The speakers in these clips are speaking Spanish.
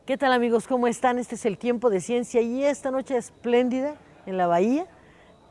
¿Qué tal, amigos? ¿Cómo están? Este es el Tiempo de Ciencia y esta noche espléndida en la Bahía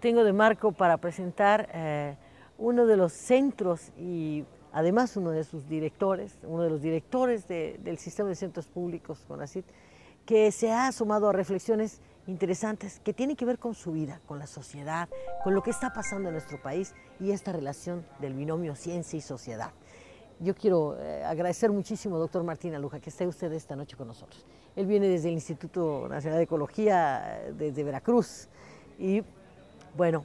tengo de marco para presentar uno de los centros y además uno de sus directores, uno de los directores del Sistema de Centros Públicos, CONACYT, que se ha asomado a reflexiones interesantes que tienen que ver con su vida, con la sociedad, con lo que está pasando en nuestro país y esta relación del binomio ciencia y sociedad. Yo quiero agradecer muchísimo, doctor Martín Aluja, que esté usted esta noche con nosotros. Él viene desde el Instituto Nacional de Ecología, desde Veracruz, y bueno,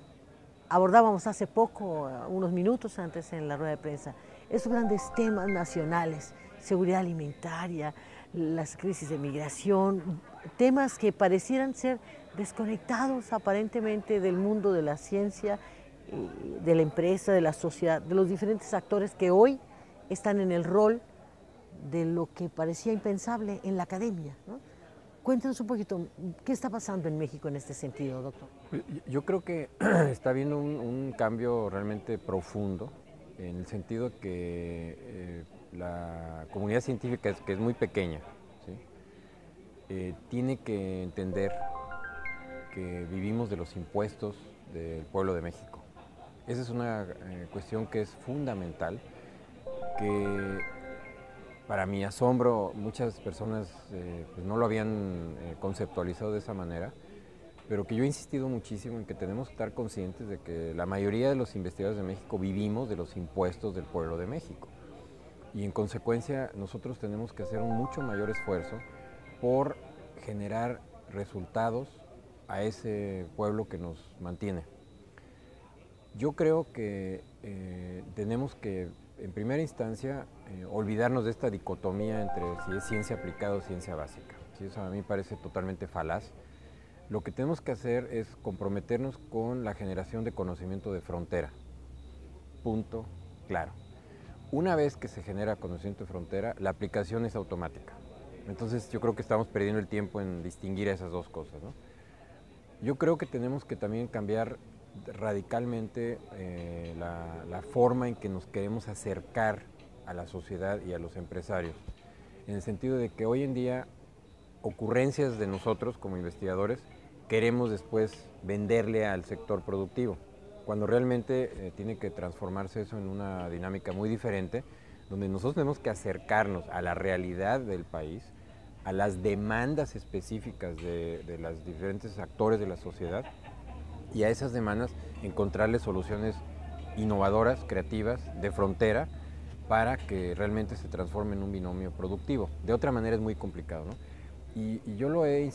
abordábamos hace poco, unos minutos antes en la rueda de prensa, esos grandes temas nacionales, seguridad alimentaria, las crisis de migración, temas que parecieran ser desconectados aparentemente del mundo de la ciencia, de la empresa, de la sociedad, de los diferentes actores que hoy están en el rol de lo que parecía impensable en la academia, ¿no? Cuéntanos un poquito, ¿qué está pasando en México en este sentido, doctor? Yo creo que está habiendo un cambio realmente profundo, en el sentido que la comunidad científica, que es muy pequeña, ¿sí? Tiene que entender que vivimos de los impuestos del pueblo de México. Esa es una cuestión que es fundamental, que para mi asombro muchas personas pues no lo habían conceptualizado de esa manera, pero que yo he insistido muchísimo en que tenemos que estar conscientes de que la mayoría de los investigadores de México vivimos de los impuestos del pueblo de México. Y en consecuencia nosotros tenemos que hacer un mucho mayor esfuerzo por generar resultados a ese pueblo que nos mantiene. Yo creo que tenemos que, en primera instancia, olvidarnos de esta dicotomía entre si es ciencia aplicada o ciencia básica. ¿Sí? Eso a mí me parece totalmente falaz. Lo que tenemos que hacer es comprometernos con la generación de conocimiento de frontera. Punto, claro. Una vez que se genera conocimiento de frontera, la aplicación es automática. Entonces yo creo que estamos perdiendo el tiempo en distinguir esas dos cosas, ¿no? Yo creo que tenemos que también cambiar radicalmente la forma en que nos queremos acercar a la sociedad y a los empresarios, en el sentido de que hoy en día ocurrencias de nosotros como investigadores queremos después venderle al sector productivo, cuando realmente tiene que transformarse eso en una dinámica muy diferente, donde nosotros tenemos que acercarnos a la realidad del país, a las demandas específicas de los diferentes actores de la sociedad, y a esas demandas encontrarle soluciones innovadoras, creativas, de frontera, para que realmente se transforme en un binomio productivo. De otra manera es muy complicado, ¿no? Y yo lo he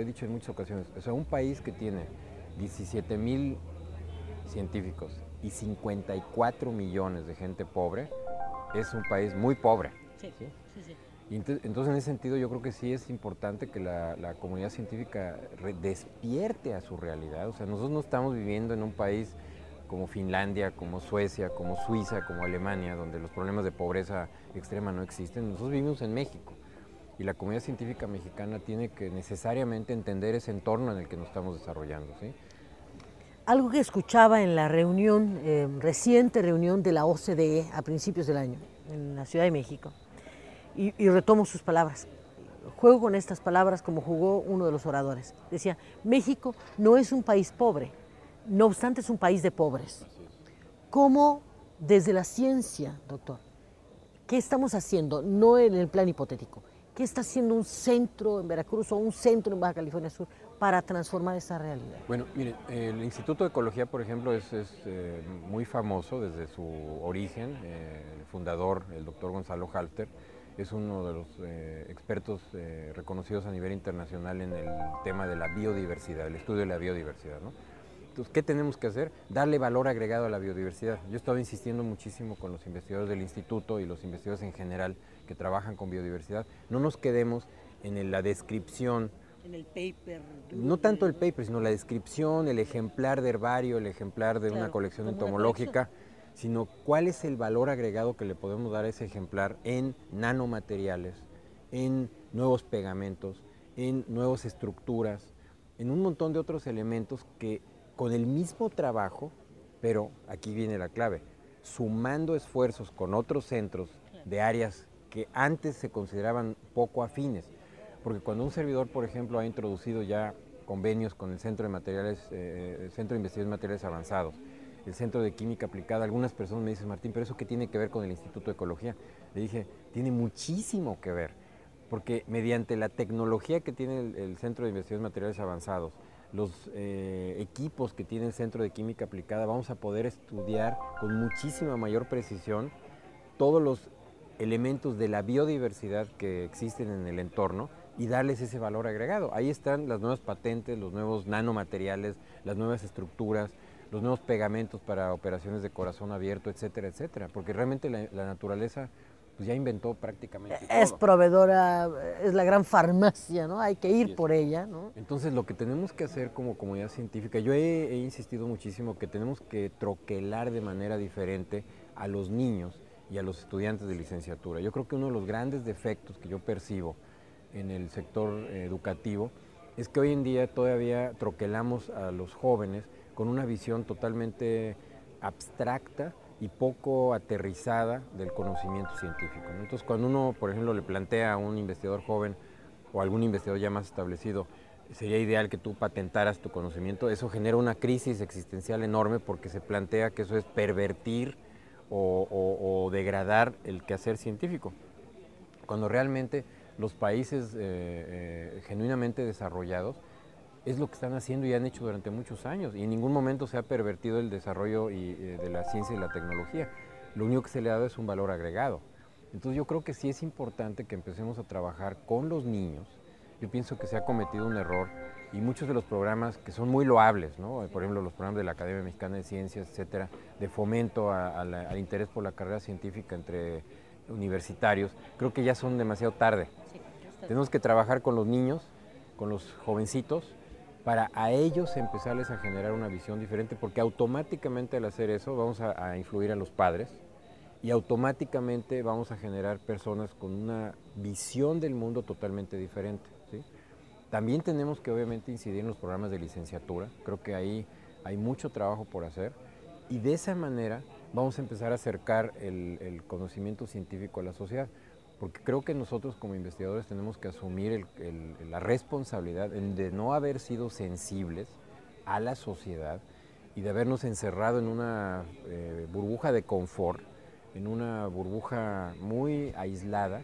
dicho en muchas ocasiones, o sea, un país que tiene 17,000 científicos y 54 millones de gente pobre, es un país muy pobre. Sí, ¿sí? sí, sí. Y entonces, en ese sentido, yo creo que sí es importante que la comunidad científica despierte a su realidad. O sea, nosotros no estamos viviendo en un país como Finlandia, como Suecia, como Suiza, como Alemania, donde los problemas de pobreza extrema no existen. Nosotros vivimos en México y la comunidad científica mexicana tiene que necesariamente entender ese entorno en el que nos estamos desarrollando, ¿sí? Algo que escuchaba en la reunión, reciente reunión de la OCDE a principios del año, en la Ciudad de México, y retomo sus palabras. Juego con estas palabras como jugó uno de los oradores. Decía, México no es un país pobre, no obstante es un país de pobres. ¿Cómo desde la ciencia, doctor, qué estamos haciendo, no en el plan hipotético, qué está haciendo un centro en Veracruz o un centro en Baja California Sur para transformar esa realidad? Bueno, miren, el Instituto de Ecología, por ejemplo, es muy famoso desde su origen. El fundador, el doctor Gonzalo Halter, es uno de los expertos reconocidos a nivel internacional en el tema de la biodiversidad, el estudio de la biodiversidad, ¿no? Entonces, ¿qué tenemos que hacer? Darle valor agregado a la biodiversidad. Yo he estado insistiendo muchísimo con los investigadores del instituto y los investigadores en general que trabajan con biodiversidad. No nos quedemos en la descripción En el paper. No tanto el paper, sino la descripción, el ejemplar de herbario, el ejemplar de una colección entomológica, sino cuál es el valor agregado que le podemos dar a ese ejemplar en nanomateriales, en nuevos pegamentos, en nuevas estructuras, en un montón de otros elementos que con el mismo trabajo, pero aquí viene la clave, sumando esfuerzos con otros centros de áreas que antes se consideraban poco afines. Porque cuando un servidor, por ejemplo, ha introducido ya convenios con el Centro de Materiales, Centro de Investigación de Materiales Avanzados, el Centro de Química Aplicada, algunas personas me dicen, Martín, ¿pero eso qué tiene que ver con el Instituto de Ecología? Le dije, tiene muchísimo que ver, porque mediante la tecnología que tiene el Centro de Investigación de Materiales Avanzados, los equipos que tiene el Centro de Química Aplicada, vamos a poder estudiar con muchísima mayor precisión todos los elementos de la biodiversidad que existen en el entorno y darles ese valor agregado. Ahí están las nuevas patentes, los nuevos nanomateriales, las nuevas estructuras, los nuevos pegamentos para operaciones de corazón abierto, etcétera, etcétera. Porque realmente la naturaleza pues ya inventó prácticamente todo. Es proveedora, es la gran farmacia, ¿no? Hay que ir por ella, ¿no? Entonces lo que tenemos que hacer como comunidad científica, yo he insistido muchísimo que tenemos que troquelar de manera diferente a los niños y a los estudiantes de licenciatura. Yo creo que uno de los grandes defectos que yo percibo en el sector educativo es que hoy en día todavía troquelamos a los jóvenes con una visión totalmente abstracta y poco aterrizada del conocimiento científico, ¿no? Entonces, cuando uno, por ejemplo, le plantea a un investigador joven o a algún investigador ya más establecido, sería ideal que tú patentaras tu conocimiento, eso genera una crisis existencial enorme porque se plantea que eso es pervertir o degradar el quehacer científico, cuando realmente los países genuinamente desarrollados es lo que están haciendo y han hecho durante muchos años y en ningún momento se ha pervertido el desarrollo de la ciencia y la tecnología. Lo único que se le ha dado es un valor agregado. Entonces yo creo que sí es importante que empecemos a trabajar con los niños. Yo pienso que se ha cometido un error y muchos de los programas que son muy loables, ¿no? Por ejemplo, los programas de la Academia Mexicana de Ciencias, etcétera, de fomento al interés por la carrera científica entre universitarios, creo que ya son demasiado tarde. Tenemos que trabajar con los niños, con los jovencitos, para a ellos empezarles a generar una visión diferente, porque automáticamente al hacer eso vamos a influir a los padres y automáticamente vamos a generar personas con una visión del mundo totalmente diferente, ¿sí? También tenemos que obviamente incidir en los programas de licenciatura, creo que ahí hay mucho trabajo por hacer y de esa manera vamos a empezar a acercar el conocimiento científico a la sociedad. Porque creo que nosotros como investigadores tenemos que asumir la responsabilidad de no haber sido sensibles a la sociedad y de habernos encerrado en una burbuja de confort, en una burbuja muy aislada,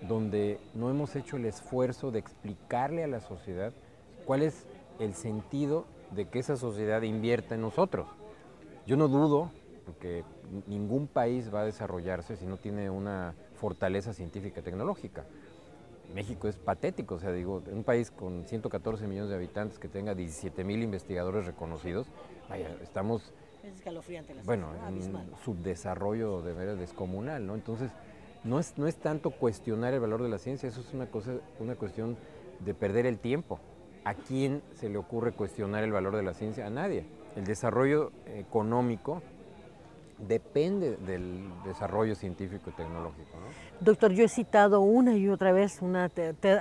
donde no hemos hecho el esfuerzo de explicarle a la sociedad cuál es el sentido de que esa sociedad invierta en nosotros. Yo no dudo, porque ningún país va a desarrollarse si no tiene una fortaleza científica y tecnológica. México es patético, o sea, digo, un país con 114 millones de habitantes que tenga 17,000 investigadores reconocidos, vaya, estamos, es escalofriante la bueno, cifra, en abismal. un subdesarrollo de veras descomunal, ¿no? Entonces, no es tanto cuestionar el valor de la ciencia, eso es una cuestión de perder el tiempo. ¿A quién se le ocurre cuestionar el valor de la ciencia? A nadie. El desarrollo económico depende del desarrollo científico y tecnológico, ¿no? Doctor, yo he citado una y otra vez una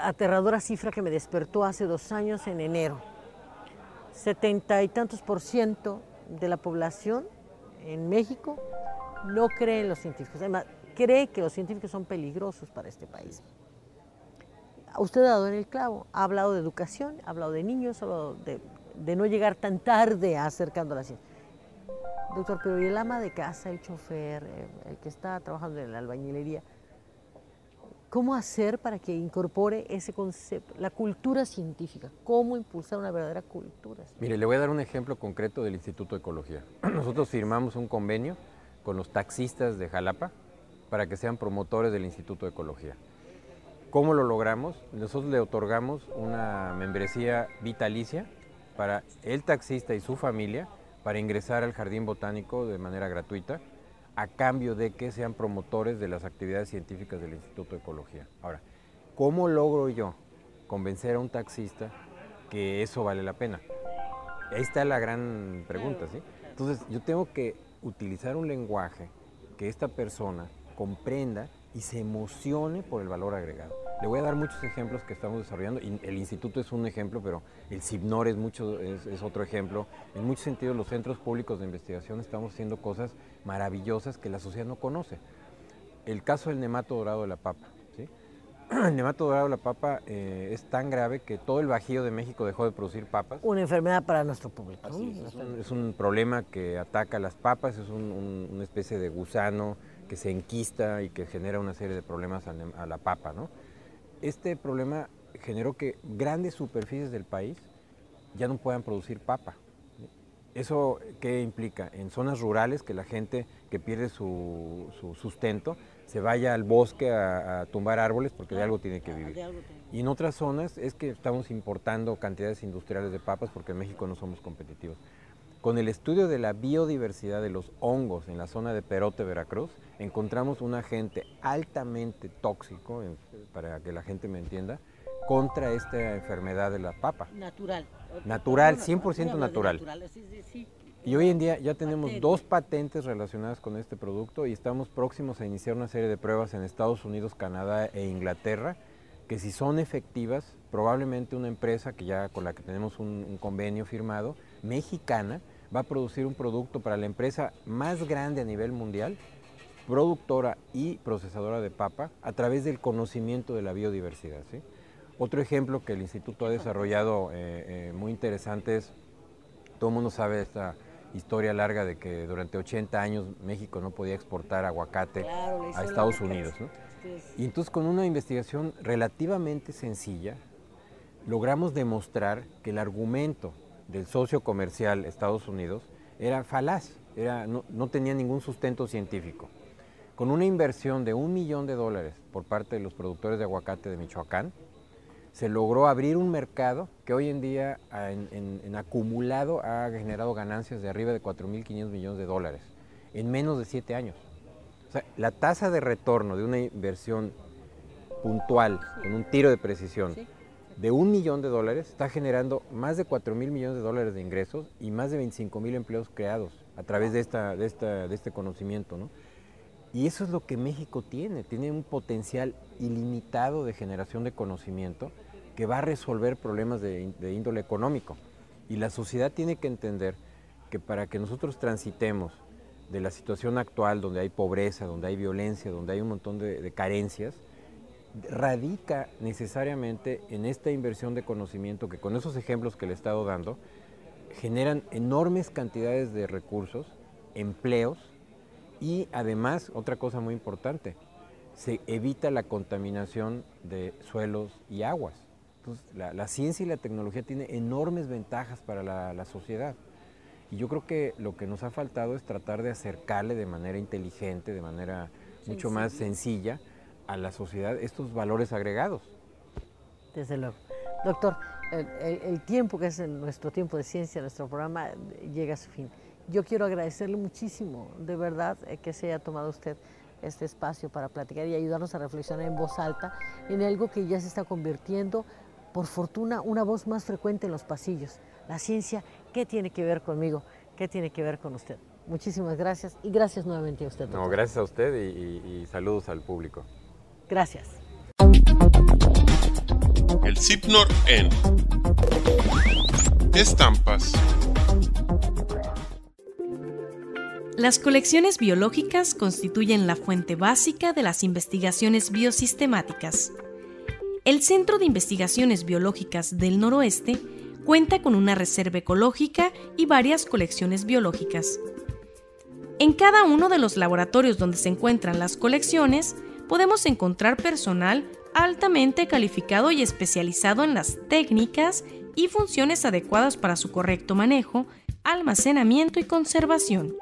aterradora cifra que me despertó hace 2 años en enero. 70 y tantos % de la población en México no cree en los científicos. Además, cree que los científicos son peligrosos para este país. Usted ha dado en el clavo, ha hablado de educación, ha hablado de niños, ha hablado de no llegar tan tarde acercando a la ciencia. Doctor, pero ¿y el ama de casa, el chofer, el que está trabajando en la albañilería? ¿Cómo hacer para que incorpore ese concepto, la cultura científica? ¿Cómo impulsar una verdadera cultura científica? Mire, le voy a dar un ejemplo concreto del Instituto de Ecología. Nosotros firmamos un convenio con los taxistas de Jalapa para que sean promotores del Instituto de Ecología. ¿Cómo lo logramos? Nosotros le otorgamos una membresía vitalicia para el taxista y su familia para ingresar al Jardín Botánico de manera gratuita, a cambio de que sean promotores de las actividades científicas del Instituto de Ecología. Ahora, ¿cómo logro yo convencer a un taxista que eso vale la pena? Ahí está la gran pregunta, ¿sí? Entonces, yo tengo que utilizar un lenguaje que esta persona comprenda y se emocione por el valor agregado. Le voy a dar muchos ejemplos que estamos desarrollando, y el instituto es un ejemplo, pero el CIBNOR es otro ejemplo. En muchos sentidos, los centros públicos de investigación estamos haciendo cosas maravillosas que la sociedad no conoce. El caso del nemato dorado de la papa, ¿sí? El nemato dorado de la papa es tan grave que todo el Bajío de México dejó de producir papas. Una enfermedad para nuestro público. Así es un problema que ataca las papas, es una especie de gusano que se enquista y que genera una serie de problemas a la papa, ¿no? Este problema generó que grandes superficies del país ya no puedan producir papa. ¿Eso qué implica? En zonas rurales, que la gente que pierde su sustento se vaya al bosque a tumbar árboles porque de algo tiene que vivir. Y en otras zonas es que estamos importando cantidades industriales de papas porque en México no somos competitivos. Con el estudio de la biodiversidad de los hongos en la zona de Perote, Veracruz, encontramos un agente altamente tóxico, para que la gente me entienda, contra esta enfermedad de la papa. Natural, 100% natural. Y hoy en día ya tenemos 2 patentes relacionadas con este producto y estamos próximos a iniciar una serie de pruebas en Estados Unidos, Canadá e Inglaterra, que si son efectivas, probablemente una empresa con la que tenemos un convenio firmado, mexicana, va a producir un producto para la empresa más grande a nivel mundial, productora y procesadora de papa, a través del conocimiento de la biodiversidad, ¿sí? Otro ejemplo que el instituto ha desarrollado muy interesante es, todo el mundo sabe esta historia larga de que durante 80 años México no podía exportar aguacate a Estados Unidos, ¿no? Y entonces, con una investigación relativamente sencilla, logramos demostrar que el argumento del socio comercial Estados Unidos era falaz, no tenía ningún sustento científico. Con una inversión de $1 millón por parte de los productores de aguacate de Michoacán, se logró abrir un mercado que hoy en día en acumulado ha generado ganancias de arriba de $4.500 millones en menos de 7 años. O sea, la tasa de retorno de una inversión puntual, con un tiro de precisión, de $1 millón está generando más de $4.000 millones de ingresos y más de 25,000 empleos creados a través de este conocimiento, ¿no? Y eso es lo que México tiene un potencial ilimitado de generación de conocimiento que va a resolver problemas de índole económico. Y la sociedad tiene que entender que para que nosotros transitemos de la situación actual, donde hay pobreza, donde hay violencia, donde hay un montón de carencias, radica necesariamente en esta inversión de conocimiento que, con esos ejemplos que le he estado dando, generan enormes cantidades de recursos, empleos, y además, otra cosa muy importante, se evita la contaminación de suelos y aguas. Entonces, la ciencia y la tecnología tienen enormes ventajas para la sociedad. Y yo creo que lo que nos ha faltado es tratar de acercarle de manera inteligente, de manera mucho más sencilla a la sociedad estos valores agregados. Desde luego. Doctor, el tiempo que es nuestro tiempo de ciencia, nuestro programa, llega a su fin. Yo quiero agradecerle muchísimo, de verdad, que se haya tomado usted este espacio para platicar y ayudarnos a reflexionar en voz alta en algo que ya se está convirtiendo, por fortuna, una voz más frecuente en los pasillos. La ciencia, ¿qué tiene que ver conmigo? ¿Qué tiene que ver con usted? Muchísimas gracias y gracias nuevamente a usted, doctor. No, gracias a usted y saludos al público. Gracias. El CIBNOR en Estampas. Las colecciones biológicas constituyen la fuente básica de las investigaciones biosistemáticas. El Centro de Investigaciones Biológicas del Noroeste cuenta con una reserva ecológica y varias colecciones biológicas. En cada uno de los laboratorios donde se encuentran las colecciones, podemos encontrar personal altamente calificado y especializado en las técnicas y funciones adecuadas para su correcto manejo, almacenamiento y conservación.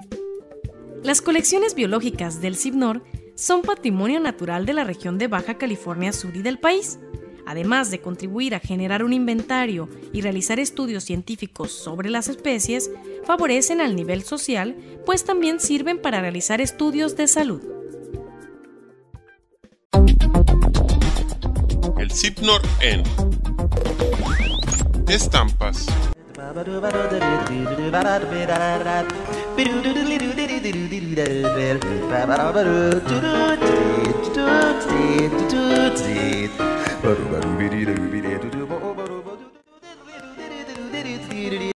Las colecciones biológicas del CIBNOR son patrimonio natural de la región de Baja California Sur y del país. Además de contribuir a generar un inventario y realizar estudios científicos sobre las especies, favorecen al nivel social, pues también sirven para realizar estudios de salud. El CIBNOR en Estampas.